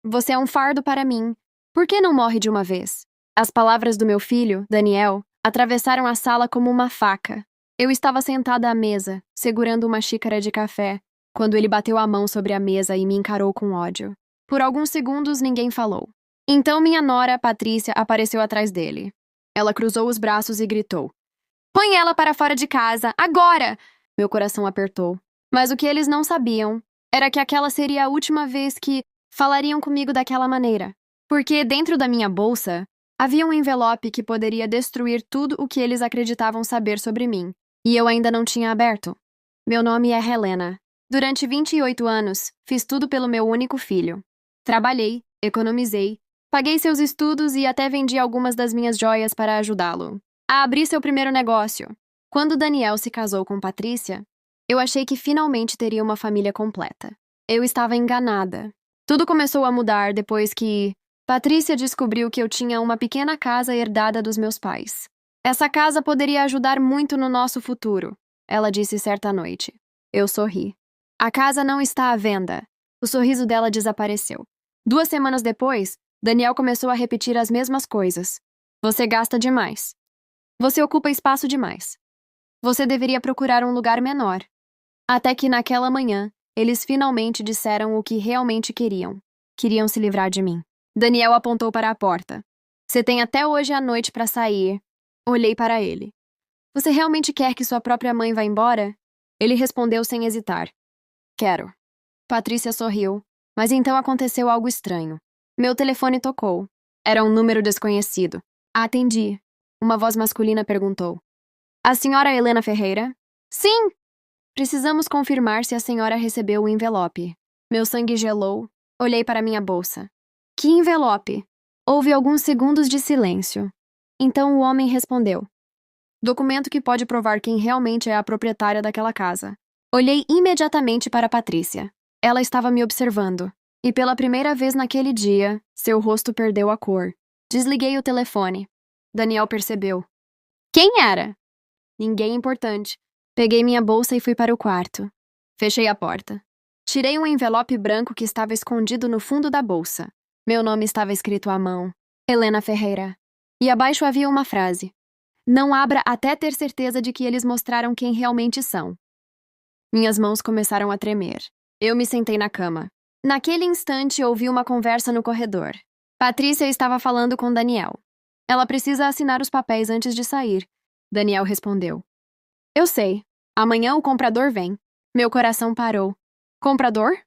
Você é um fardo para mim. Por que não morre de uma vez? As palavras do meu filho, Daniel, atravessaram a sala como uma faca. Eu estava sentada à mesa, segurando uma xícara de café, quando ele bateu a mão sobre a mesa e me encarou com ódio. Por alguns segundos, ninguém falou. Então minha nora, Patrícia, apareceu atrás dele. Ela cruzou os braços e gritou: "Põe ela para fora de casa, agora!" Meu coração apertou. Mas o que eles não sabiam era que aquela seria a última vez que falariam comigo daquela maneira. Porque dentro da minha bolsa havia um envelope que poderia destruir tudo o que eles acreditavam saber sobre mim. E eu ainda não tinha aberto. Meu nome é Helena. Durante 28 anos, fiz tudo pelo meu único filho. Trabalhei, economizei, paguei seus estudos e até vendi algumas das minhas joias para ajudá-lo a abrir seu primeiro negócio. Quando Daniel se casou com Patrícia, eu achei que finalmente teria uma família completa. Eu estava enganada. Tudo começou a mudar depois que Patrícia descobriu que eu tinha uma pequena casa herdada dos meus pais. Essa casa poderia ajudar muito no nosso futuro, ela disse certa noite. Eu sorri. A casa não está à venda. O sorriso dela desapareceu. 2 semanas depois, Daniel começou a repetir as mesmas coisas. Você gasta demais. Você ocupa espaço demais. Você deveria procurar um lugar menor. Até que naquela manhã, eles finalmente disseram o que realmente queriam. Queriam se livrar de mim. Daniel apontou para a porta. Você tem até hoje à noite para sair. Olhei para ele. Você realmente quer que sua própria mãe vá embora? Ele respondeu sem hesitar. Quero. Patrícia sorriu, mas então aconteceu algo estranho. Meu telefone tocou. Era um número desconhecido. Atendi. Uma voz masculina perguntou. A senhora Helena Ferreira? Sim! Precisamos confirmar se a senhora recebeu o envelope. Meu sangue gelou. Olhei para minha bolsa. Que envelope? Houve alguns segundos de silêncio. Então o homem respondeu. Documento que pode provar quem realmente é a proprietária daquela casa. Olhei imediatamente para Patrícia. Ela estava me observando. E pela primeira vez naquele dia, seu rosto perdeu a cor. Desliguei o telefone. Daniel percebeu. Quem era? Ninguém importante. Peguei minha bolsa e fui para o quarto. Fechei a porta. Tirei um envelope branco que estava escondido no fundo da bolsa. Meu nome estava escrito à mão. Helena Ferreira. E abaixo havia uma frase. Não abra até ter certeza de que eles mostraram quem realmente são. Minhas mãos começaram a tremer. Eu me sentei na cama. Naquele instante, ouvi uma conversa no corredor. Patrícia estava falando com Daniel. Ela precisa assinar os papéis antes de sair. Daniel respondeu. Eu sei. Amanhã o comprador vem. Meu coração parou. Comprador?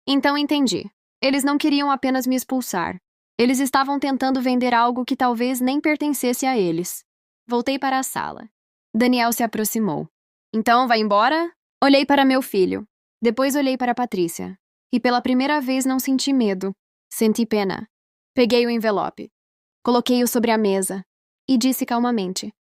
Então entendi. Eles não queriam apenas me expulsar. Eles estavam tentando vender algo que talvez nem pertencesse a eles. Voltei para a sala. Daniel se aproximou. Então, vai embora? Olhei para meu filho. Depois olhei para Patrícia. E pela primeira vez não senti medo. Senti pena. Peguei o envelope. Coloquei-o sobre a mesa. E disse calmamente.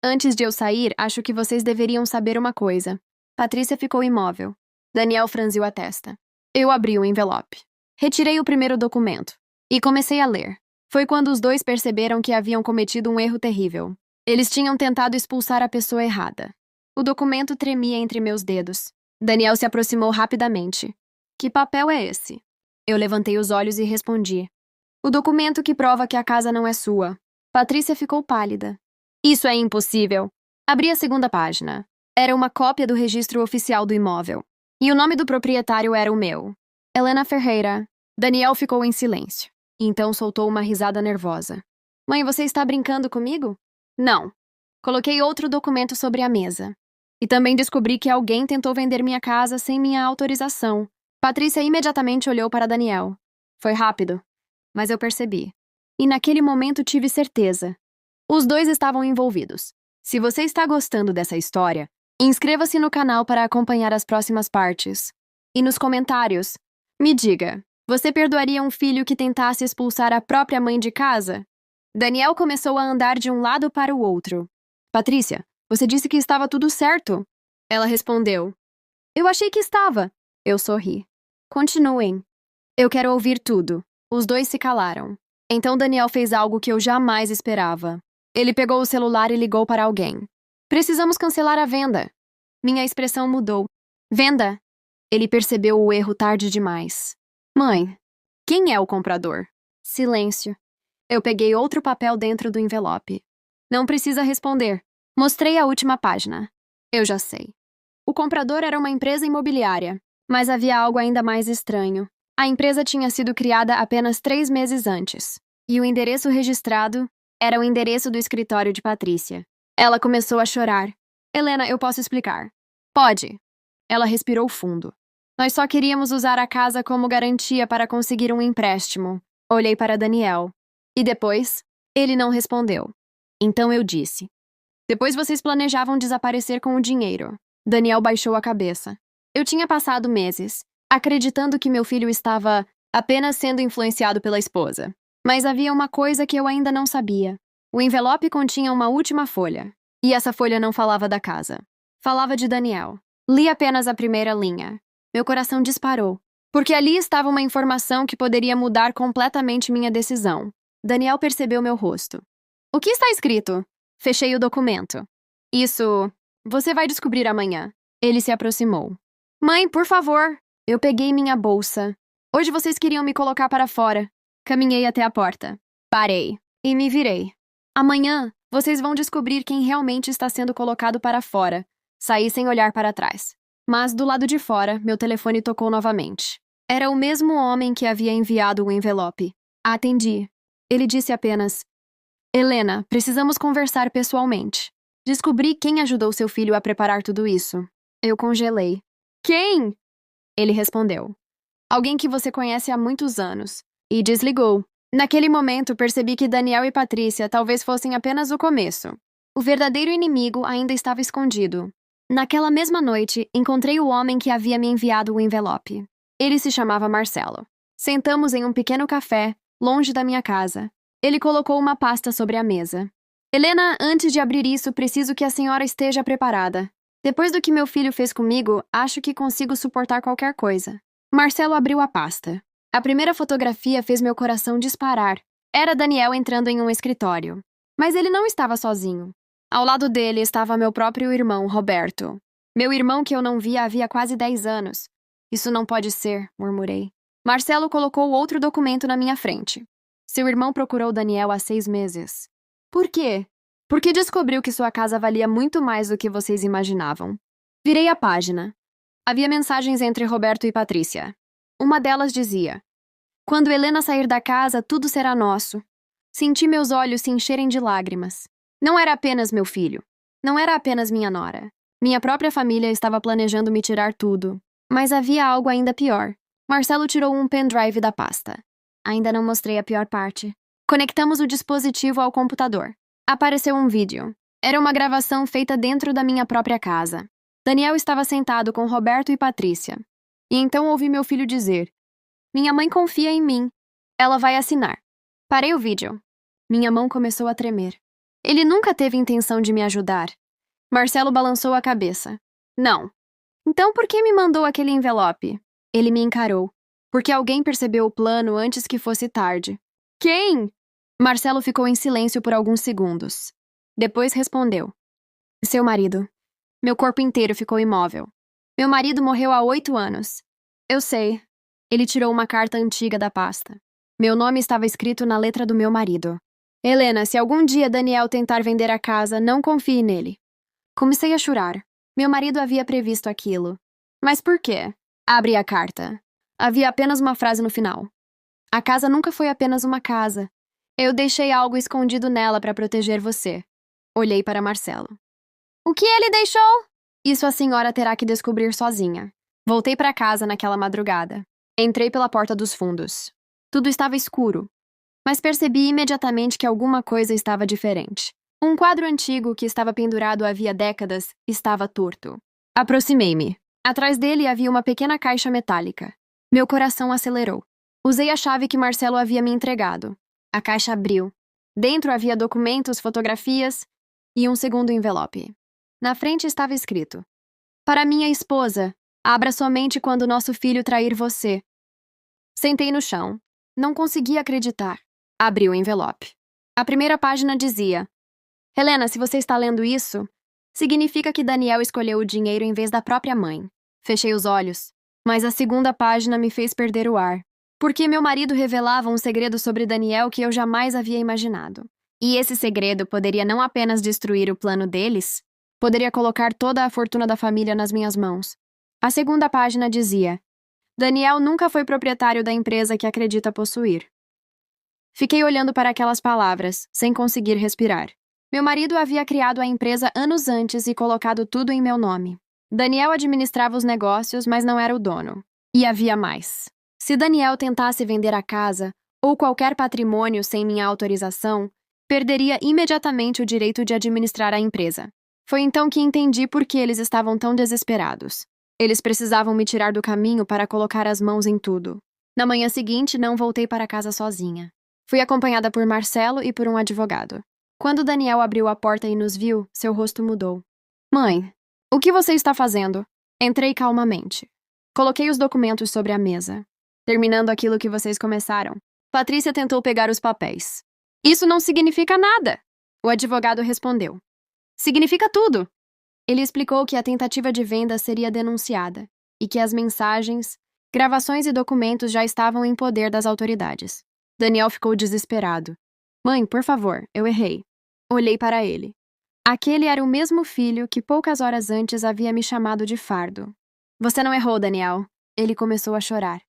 Antes de eu sair, acho que vocês deveriam saber uma coisa. Patrícia ficou imóvel. Daniel franziu a testa. Eu abri o envelope. Retirei o primeiro documento. E comecei a ler. Foi quando os dois perceberam que haviam cometido um erro terrível. Eles tinham tentado expulsar a pessoa errada. O documento tremia entre meus dedos. Daniel se aproximou rapidamente. Que papel é esse? Eu levantei os olhos e respondi. O documento que prova que a casa não é sua. Patrícia ficou pálida. Isso é impossível. Abri a segunda página. Era uma cópia do registro oficial do imóvel. E o nome do proprietário era o meu. Helena Ferreira. Daniel ficou em silêncio. Então soltou uma risada nervosa. Mãe, você está brincando comigo? Não. Coloquei outro documento sobre a mesa. E também descobri que alguém tentou vender minha casa sem minha autorização. Patrícia imediatamente olhou para Daniel. Foi rápido, mas eu percebi. E naquele momento tive certeza. Os dois estavam envolvidos. Se você está gostando dessa história, inscreva-se no canal para acompanhar as próximas partes. E nos comentários, me diga, você perdoaria um filho que tentasse expulsar a própria mãe de casa? Daniel começou a andar de um lado para o outro. Patrícia, você disse que estava tudo certo. Ela respondeu. Eu achei que estava. Eu sorri. Continuem. Eu quero ouvir tudo. Os dois se calaram. Então Daniel fez algo que eu jamais esperava. Ele pegou o celular e ligou para alguém. Precisamos cancelar a venda. Minha expressão mudou. Venda? Ele percebeu o erro tarde demais. Mãe, Quem é o comprador? Silêncio. Eu peguei outro papel dentro do envelope. Não precisa responder. Mostrei a última página. Eu já sei. O comprador era uma empresa imobiliária, mas havia algo ainda mais estranho. A empresa tinha sido criada apenas 3 meses antes, e o endereço registrado era o endereço do escritório de Patrícia. Ela começou a chorar. Helena, eu posso explicar. Pode. Ela respirou fundo. Nós só queríamos usar a casa como garantia para conseguir um empréstimo. Olhei para Daniel. E depois? Ele não respondeu. Então eu disse. Depois vocês planejavam desaparecer com o dinheiro. Daniel baixou a cabeça. Eu tinha passado meses, acreditando que meu filho estava apenas sendo influenciado pela esposa. Mas havia uma coisa que eu ainda não sabia. O envelope continha uma última folha. E essa folha não falava da casa. Falava de Daniel. Li apenas a primeira linha. Meu coração disparou. Porque ali estava uma informação que poderia mudar completamente minha decisão. Daniel percebeu meu rosto. O que está escrito? Fechei o documento. Isso. Você vai descobrir amanhã. Ele se aproximou. Mãe, por favor. Eu peguei minha bolsa. Hoje vocês queriam me colocar para fora. Caminhei até a porta. Parei. E me virei. Amanhã, vocês vão descobrir quem realmente está sendo colocado para fora. Saí sem olhar para trás. Mas, do lado de fora, meu telefone tocou novamente. Era o mesmo homem que havia enviado o envelope. Atendi. Ele disse apenas: Helena, precisamos conversar pessoalmente. Descobri quem ajudou seu filho a preparar tudo isso. Eu congelei. Quem? Ele respondeu. Alguém que você conhece há muitos anos. E desligou. Naquele momento, percebi que Daniel e Patrícia talvez fossem apenas o começo. O verdadeiro inimigo ainda estava escondido. Naquela mesma noite, encontrei o homem que havia me enviado o envelope. Ele se chamava Marcelo. Sentamos em um pequeno café, longe da minha casa. Ele colocou uma pasta sobre a mesa. Helena, antes de abrir isso, preciso que a senhora esteja preparada. Depois do que meu filho fez comigo, acho que consigo suportar qualquer coisa. Marcelo abriu a pasta. A primeira fotografia fez meu coração disparar. Era Daniel entrando em um escritório. Mas ele não estava sozinho. Ao lado dele estava meu próprio irmão, Roberto. Meu irmão que eu não via havia quase 10 anos. Isso não pode ser, murmurei. Marcelo colocou outro documento na minha frente. Seu irmão procurou Daniel há 6 meses. Por quê? Porque descobriu que sua casa valia muito mais do que vocês imaginavam. Virei a página. Havia mensagens entre Roberto e Patrícia. Uma delas dizia: Quando Helena sair da casa, tudo será nosso. Senti meus olhos se encherem de lágrimas. Não era apenas meu filho. Não era apenas minha nora. Minha própria família estava planejando me tirar tudo. Mas havia algo ainda pior. Marcelo tirou um pendrive da pasta. Ainda não mostrei a pior parte. Conectamos o dispositivo ao computador. Apareceu um vídeo. Era uma gravação feita dentro da minha própria casa. Daniel estava sentado com Roberto e Patrícia. E então ouvi meu filho dizer: Minha mãe confia em mim. Ela vai assinar. Parei o vídeo. Minha mão começou a tremer. Ele nunca teve intenção de me ajudar. Marcelo balançou a cabeça. Não. Então por que me mandou aquele envelope? Ele me encarou. Porque alguém percebeu o plano antes que fosse tarde. Quem? Marcelo ficou em silêncio por alguns segundos. Depois respondeu. Seu marido. Meu corpo inteiro ficou imóvel. Meu marido morreu há 8 anos. Eu sei. Ele tirou uma carta antiga da pasta. Meu nome estava escrito na letra do meu marido. Helena, se algum dia Daniel tentar vender a casa, não confie nele. Comecei a chorar. Meu marido havia previsto aquilo. Mas por quê? Abri a carta. Havia apenas uma frase no final. A casa nunca foi apenas uma casa. Eu deixei algo escondido nela para proteger você. Olhei para Marcelo. O que ele deixou? Isso a senhora terá que descobrir sozinha. Voltei para casa naquela madrugada. Entrei pela porta dos fundos. Tudo estava escuro. Mas percebi imediatamente que alguma coisa estava diferente. Um quadro antigo que estava pendurado havia décadas estava torto. Aproximei-me. Atrás dele havia uma pequena caixa metálica. Meu coração acelerou. Usei a chave que Marcelo havia me entregado. A caixa abriu. Dentro havia documentos, fotografias e um segundo envelope. Na frente estava escrito: Para minha esposa, abra somente quando nosso filho trair você. Sentei no chão. Não conseguia acreditar. Abri o envelope. A primeira página dizia: Helena, se você está lendo isso, significa que Daniel escolheu o dinheiro em vez da própria mãe. Fechei os olhos, mas a segunda página me fez perder o ar. Porque meu marido revelava um segredo sobre Daniel que eu jamais havia imaginado. E esse segredo poderia não apenas destruir o plano deles, poderia colocar toda a fortuna da família nas minhas mãos. A segunda página dizia: Daniel nunca foi proprietário da empresa que acredita possuir. Fiquei olhando para aquelas palavras, sem conseguir respirar. Meu marido havia criado a empresa anos antes e colocado tudo em meu nome. Daniel administrava os negócios, mas não era o dono. E havia mais. Se Daniel tentasse vender a casa ou qualquer patrimônio sem minha autorização, perderia imediatamente o direito de administrar a empresa. Foi então que entendi por que eles estavam tão desesperados. Eles precisavam me tirar do caminho para colocar as mãos em tudo. Na manhã seguinte, não voltei para casa sozinha. Fui acompanhada por Marcelo e por um advogado. Quando Daniel abriu a porta e nos viu, seu rosto mudou. Mãe, o que você está fazendo? Entrei calmamente. Coloquei os documentos sobre a mesa. Terminando aquilo que vocês começaram. Patrícia tentou pegar os papéis. Isso não significa nada! O advogado respondeu. Significa tudo! Ele explicou que a tentativa de venda seria denunciada e que as mensagens, gravações e documentos já estavam em poder das autoridades. Daniel ficou desesperado. Mãe, por favor, eu errei. Olhei para ele. Aquele era o mesmo filho que poucas horas antes havia me chamado de fardo. Você não errou, Daniel. Ele começou a chorar.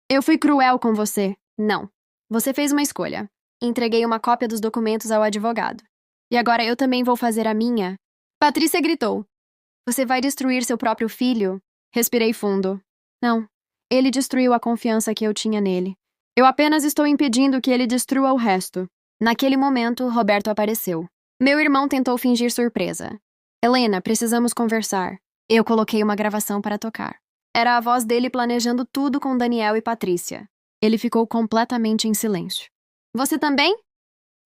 Eu fui cruel com você. Não. Você fez uma escolha. Entreguei uma cópia dos documentos ao advogado. E agora eu também vou fazer a minha. Patrícia gritou. Você vai destruir seu próprio filho? Respirei fundo. Não. Ele destruiu a confiança que eu tinha nele. Eu apenas estou impedindo que ele destrua o resto. Naquele momento, Roberto apareceu. Meu irmão tentou fingir surpresa. Helena, precisamos conversar. Eu coloquei uma gravação para tocar. Era a voz dele planejando tudo com Daniel e Patrícia. Ele ficou completamente em silêncio. Você também?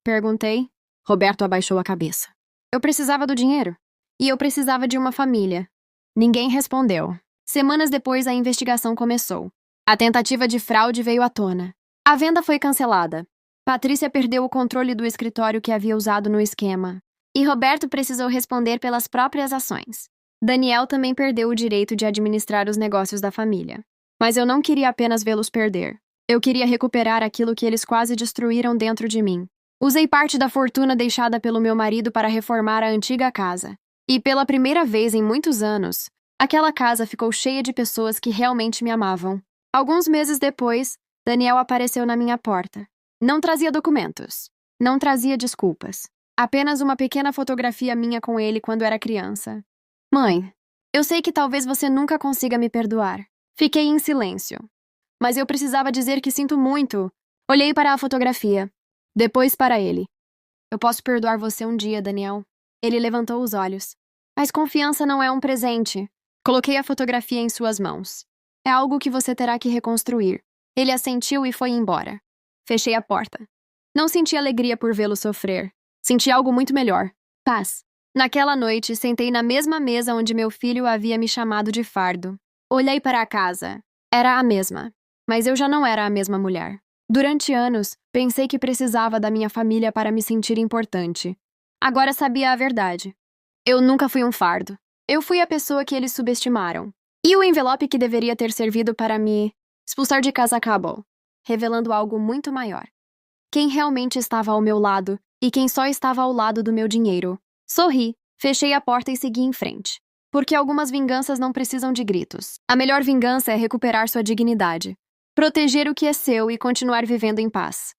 Perguntei. Roberto abaixou a cabeça. Eu precisava do dinheiro. E eu precisava de uma família. Ninguém respondeu. Semanas depois, a investigação começou. A tentativa de fraude veio à tona. A venda foi cancelada. Patrícia perdeu o controle do escritório que havia usado no esquema. E Roberto precisou responder pelas próprias ações. Daniel também perdeu o direito de administrar os negócios da família. Mas eu não queria apenas vê-los perder. Eu queria recuperar aquilo que eles quase destruíram dentro de mim. Usei parte da fortuna deixada pelo meu marido para reformar a antiga casa. E pela primeira vez em muitos anos, aquela casa ficou cheia de pessoas que realmente me amavam. Alguns meses depois, Daniel apareceu na minha porta. Não trazia documentos. Não trazia desculpas. Apenas uma pequena fotografia minha com ele quando era criança. Mãe, eu sei que talvez você nunca consiga me perdoar. Fiquei em silêncio. Mas eu precisava dizer que sinto muito. Olhei para a fotografia. Depois para ele. Eu posso perdoar você um dia, Daniel. Ele levantou os olhos. Mas confiança não é um presente. Coloquei a fotografia em suas mãos. É algo que você terá que reconstruir. Ele assentiu e foi embora. Fechei a porta. Não senti alegria por vê-lo sofrer. Senti algo muito melhor. Paz. Naquela noite, sentei na mesma mesa onde meu filho havia me chamado de fardo. Olhei para a casa. Era a mesma. Mas eu já não era a mesma mulher. Durante anos, pensei que precisava da minha família para me sentir importante. Agora sabia a verdade. Eu nunca fui um fardo. Eu fui a pessoa que eles subestimaram. E o envelope que deveria ter servido para me expulsar de casa acabou, revelando algo muito maior. Quem realmente estava ao meu lado e quem só estava ao lado do meu dinheiro. Sorri, fechei a porta e segui em frente. Porque algumas vinganças não precisam de gritos. A melhor vingança é recuperar sua dignidade. Proteger o que é seu e continuar vivendo em paz.